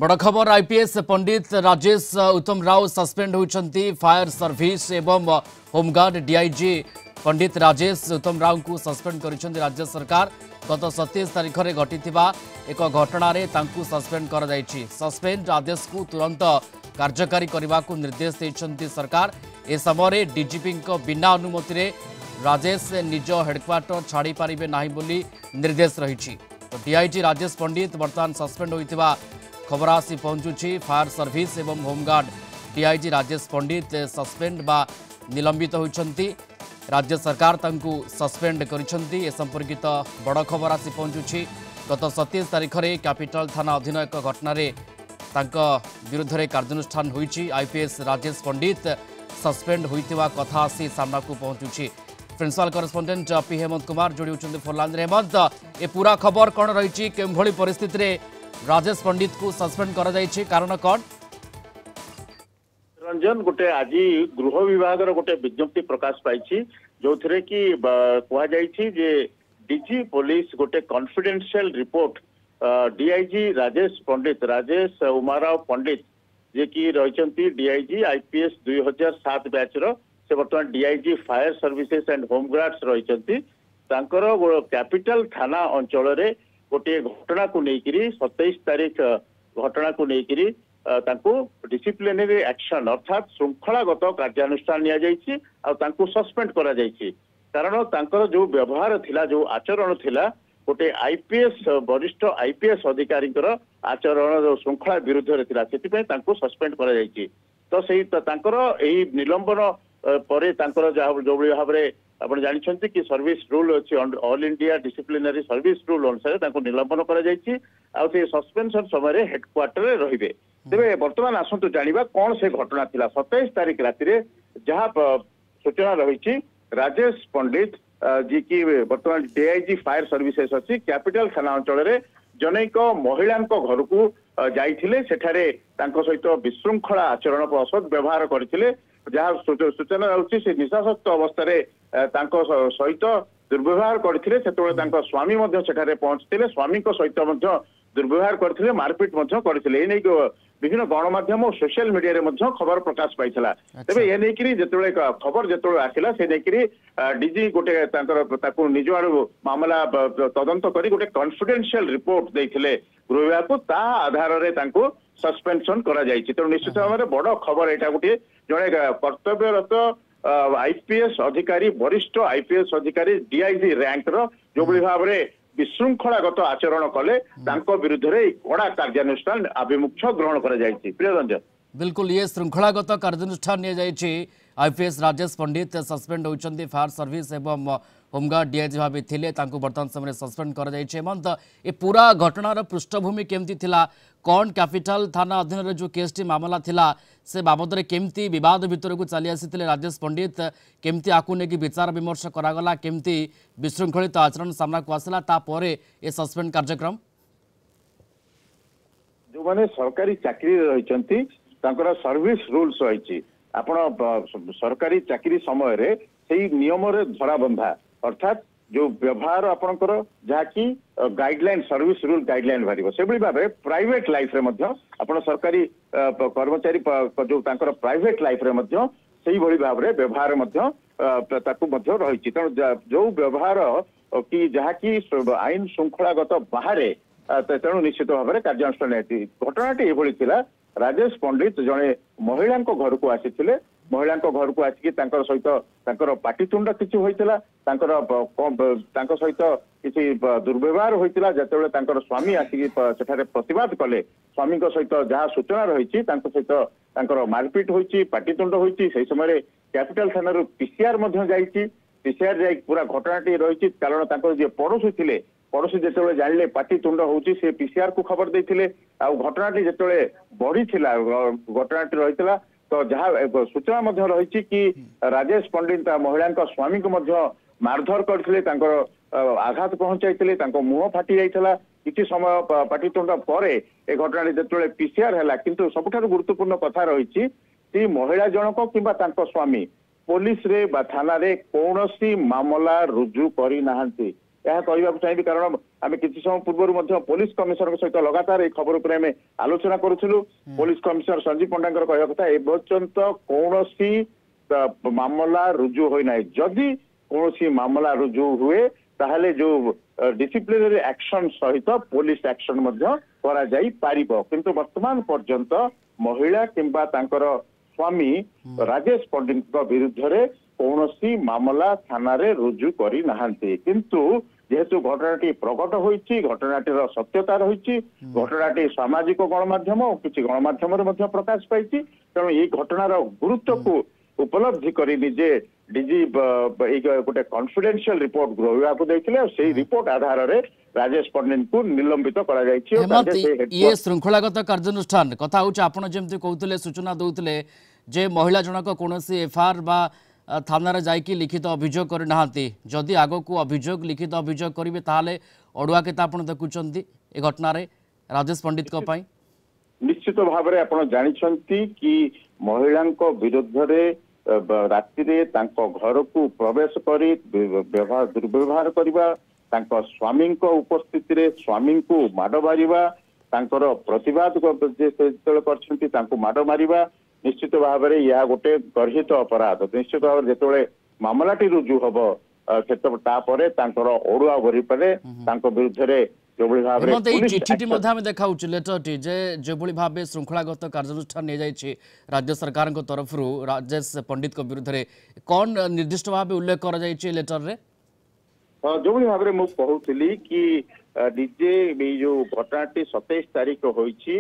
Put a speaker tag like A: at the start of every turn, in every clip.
A: बड़ खबर आईपीएस पंडित राजेश उत्तम राव सस्पेंड होती फायर सर्विस एवं होमगार्ड डीआईजी पंडित राजेश उत्तम राव को सस्पेंड कर राज्य सरकार गत 27 तारीख में घटी एक घटन सस्पेंड कर सस्पेंड आदेश को तुरंत कार्यकारी करने को निर्देश देते सरकार। ए समय डीजीपी बिना अनुमति राजेश निज हेडक्वार्टर छाड़ी पारे ना बोली निर्देश रही। तो डीआईजी राजेश पंडित बर्तमान सस्पेंड होता खबर आसी पहुंचुछि। फायर सर्विस एवं home guard DIG Rajesh Pandit suspend बा निलंबित होइछंती। राज्य सरकार तांकु सस्पेंड करिछंती। ए संपर्कित बड़ खबर आसी पहुंचुछि। गत 27 तारीख में कैपिटल थाना अधीन एक घटना विरुद्ध में कार्यानुष्ठान होइछि। आईपीएस राजेश पंडित सस्पेंड होइतिवा कथा आसी सामना को पहुंचुछि। Principal correspondent P Hemant Kumar जोड़ी होइछंती फोनलाइन रे। हेमंत, ए पूरा खबर कोन रहिछि? केमभଳି परिस्थिति रे राजेश पंडित को सस्पेंड करा जायछि, कारण कौन?
B: रंजन, गोटे आज गृह विभाग गोटे विज्ञप्ति प्रकाश पाई जो थे कि कह डीजी पुलिस गोटे कॉन्फिडेंशियल रिपोर्ट डीआईजी राजेश पंडित राजेश उमाराव पंडित जे कि रही डीआईजी आईपीएस 2007 बैच से बर्तमान DIG fire services and home guards रही कैपिटल थाना अंचल गोटे घटना को लेकर 27 तारीख घटना को लेकर डिसिप्लिनरी एक्शन अर्थात श्रृंखलागत कार्यानुष्ठान निया सस्पेंड करा जायछि। कारण तांकर जो व्यवहार थिला जो आचरण थिला गोटे आईपीएस वरिष्ठ आईपीएस अधिकारी आचरण श्रृंखला विरुद्ध रे थिला, सेति तांको सस्पेंड करा जायछि। तो सेही तांकर एही निलंबन परे तांकर जो भाव में आप जानते कि सर्विस रूल अच्छी all India disciplinary service rule अनुसार निलंबन कर सस्पेंशन समय हेडक्वार्टर रे तेरे बर्तमान आसतु जाना कौन से घटना थिला। 27 तारीख राति जहाँ सूचना रही राजेश पंडित जी की बर्तमान डीआईजी फायर सर्विसेज अच्छी कैपिटल थाना अंचल जनैक महिला घर को जाइए सहित विशृंखला आचरण असद व्यवहार करते जहाँ सूचना रही निशाशक्त अवस्था सहित दुर्व्यवहार करते स्वामी पहुंचते स्वामी सहित दुर्व्यवहार करते मारपिट करते विभिन्न गणमाध्यम और सोशल मीडिया खबर प्रकाश पाई तेज ये नहीं जिते खबर जो आसला से डीजी गोटे निज आड़ मामला तदंत कर गोटे कॉन्फिडेंशियल रिपोर्ट देते गृह विभाग को ता आधार में सस्पेंशन करा जायछि। तेणु निश्चित भाव में बड़ खबर यहाँ गोटे जड़े कर्तव्यरत आईपीएस अधिकारी वरिष्ठ आईपीएस अधिकारी डीआईजी रैंक जो भाव में विशृंखलागत आचरण कले विरुद्ध में कड़ा कार्यानुष्ठान आभिमुख्य ग्रहण कर प्रियरंजन।
A: बिल्कुल ये श्रृंखलागत कार्यानुष्ठान आईपीएस राजेश पंडित सस्पेंड होती फायर सर्विस एवं होमगार्ड डीआईजी भाव थे बर्तमान समय सस्पेंड कर हेमंत, ये पूरा घटनार पृष्ठभूमि केमती थिला? कौन कैपिटल थाना अधीन जो केस मामला थिला से बाबद में केमती विवाद भितर को चली आसी राजेश पंडित केमती आपको लेकिन विचार विमर्श करागला केमती विशृंखलित आचरण सामना को आसला तापर ये सस्पेंड कार्यक्रम?
B: जो मैंने सरकारी चाकरी रही सर्विस रूल्स रही आपण सरकारी चाकरी समय रे सही नियम रे धरा बंधा अर्थात जो व्यवहार आपणकर जहाँकि गाइडलाइन सर्विस रूल गाइडलाइन बाहर से भाव प्राइवेट लाइफ रे आपण सरकारी कर्मचारी जो प्राइवेट लाइफ रे से भाव में व्यवहार रही तेणु जो व्यवहार कि जहाँकि आईन श्रृंखलागत बाहर तेणु निश्चित भाव में कार्यानुष्ठान घटनाटी ये राजेश पंडित जड़े महिला घर को आसी महिला घर को आसिक सहित पाटितुंड किसी होता सहित किसी दुर्व्यवहार होता जो स्वामी आसिक प्रतिवाद कले स्वामी सहित जहाँ सूचना रही सहित मारपिट होती पाटितुंड होती से समय कैपिटल थाना पीसीआर पीसीआर जा पूरा घटनाटी रही कारण जी पड़ोशी थे पड़ोशी जो जानिले पाटितुंड होची से पीसीआर को खबर देते घटनाटी जो बढ़ी घटनाटी रही तो जहाँ सूचना रही कि राजेश पंडित महिला स्वामी को मारधर करते आघात पहुंचाई मुह फाटी जाता किसी समय पाटितुंड पर ए घटना जो पीसीआर है किंतु सबुठारु गुरुत्वपूर्ण कथा रही महिला जनक किंबा स्वामी पुलिस रे बा थाना रे कौनसी मामला रुजु करी नाहंती ଏହା କହିବାକୁ ଚାହିଁବି କାରଣ ଆମେ କିଛି ସମୟ ପୂର୍ବରୁ ମଧ୍ୟ पुलिस कमिशनर सहित लगातार এই खबर ଉପରେ ଆମେ ଆଲୋଚନା କରୁଥିଲୁ। पुलिस कमिशनर संजीव पंडा କହିବା କଥା ଏ ପର୍ଯ୍ୟନ୍ତ କୌଣସି ମାମଲା ରୁଜୁ ହୋଇନାହିଁ। ଯଦି କୌଣସି ମାମଲା ରୁଜୁ ହୁଏ ତାହେଲେ ଯୋଉ डिसिप्लिनरी एक्शन सहित पुलिस एक्शन मध्य करा जाई पारिबो। किंतु वर्तमान पर्यंत महिला किंबा तांकर स्वामी राजेश पंडित विरुद्ध रे कौनसी मामला थाना रे रुजु करी नहांती। किंतु जेहेतु घटनाटी प्रकट होईची घटनाटीर सत्यता रही घटनाटी सामाजिक गणमाध्यम और किसी गणमाध्यम प्रकाश पाई तेणु ये घटनार गुरुत्व को उपलब्धि करी निजे डीजी गोटे कॉन्फिडेंशियल रिपोर्ट गृह विभाग को देथिले से रिपोर्ट आधार रे राजेश पंडित को निलंबित करा जायछि।
A: ये श्रृंखलागत कार्यानुष्ठान कथा होछ आपण जेमति कहउतले सूचना दउतले जे महिला जनक कोनोसी एफआर बा थाना रे जाई कि लिखित अभियोग करि नहांती जदि आगो को अभियोग लिखित अभियोग करिवे ताले अडुआ केता आपण देखुचंती ए घटना रे राजेश पंडित को पई
B: निश्चित भाव में आपण जानिछंती कि महिलांको विरुद्ध रे राति रे तांको घर को प्रवेश करी व्यवहार दुर्व्यवहार करबा तांको स्वामी को उपस्थिति रे स्वामी को माड मारिबा तांकर प्रतिवाद करछंती तांको माड मारिबा निश्चित भाव में यह गोटे गर्हित अपराध। निश्चित भाव जेतबेले मामलाटी रुजु हबो तापर तांकर ओडुआ भरी परे तांको विरुद्ध रे
A: चिठी देखा लेटरटी जो भाव श्रृंखलागत कार्यानुष्ठान नहीं जाइए राज्य सरकार तरफ राजेश पंडित को विरुद्ध में कौन निर्दिष्ट भाव उल्लेख कर लेटर रे
B: जो भाव में मुझे कहूली कि डीजे जो घटनाटी 27 तारीख होईची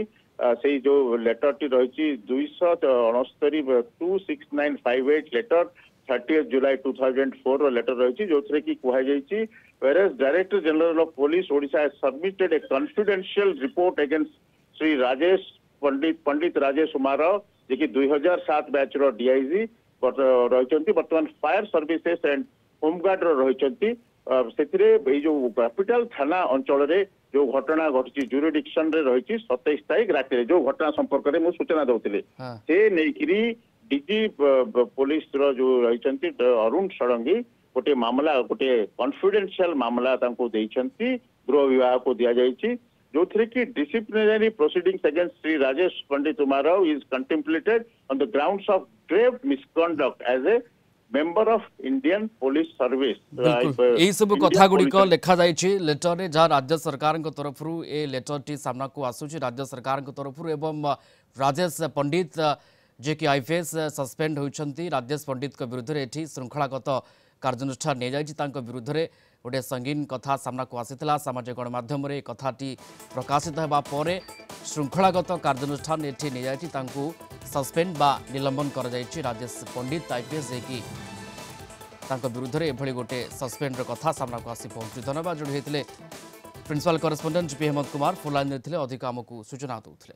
B: से जो लेटर टी रही 26958 लेटर 30 जुलाई 2004 लेटर रही जो कि कहुई whereas Director General of Police Odisha has submitted a confidential report against Sri Rajesh Pandit Rajesh Umara जे कि 2007 बैच रो डीआईजी रही बर्तमान फायर सर्विसेस एंड होमगार्ड रही से जो कैपिटल थाना अंचल रे जो घटना घटी जुरिडिक्शन रे रही 27 तारीख राति जो घटना संपर्क में मुझे सूचना दौली से नहीं डीजी पुलिस रो जो रही अरुण षडंगी गोटे मामला गोटे कॉन्फिडेंशियल मामला गृह विभाग को दि जाइए जो थे कि disciplinary proceedings against Shri Rajesh Pandit Umarao is contemplated on the grounds of grave misconduct as a member of Indian police service.
A: यही सब कथा गुड़िक लिखा जाइए लेटर रे जहाँ राज्य सरकार तरफ ए लेटर टी सामना को आसूची राज्य सरकार तरफ एवं राजेश पंडित जे कि आईपीएस सस्पेंड होती राजेश पंडित को विरुद्ध में श्रृंखलागत कार्यानुष्ठान नहीं जाइए विरुद्ध में गोटे संगीन कथा सामना को आसीला सामाजिक गणमाध्यम कथाटी प्रकाशित होगा पर श्रृंखलागत कार्यानुष्ठान ये नहीं जाइए सस्पेंड बा निलंबन कर राजेश पंडित आईपीएस कि विरुद्ध में एभली गोटे सस्पेंड कथा सामना को आसी पहुंची। धन्यवाद जोड़ी होते principal correspondent P Hemant Kumar phone line अधिक आमको सूचना दूसरे।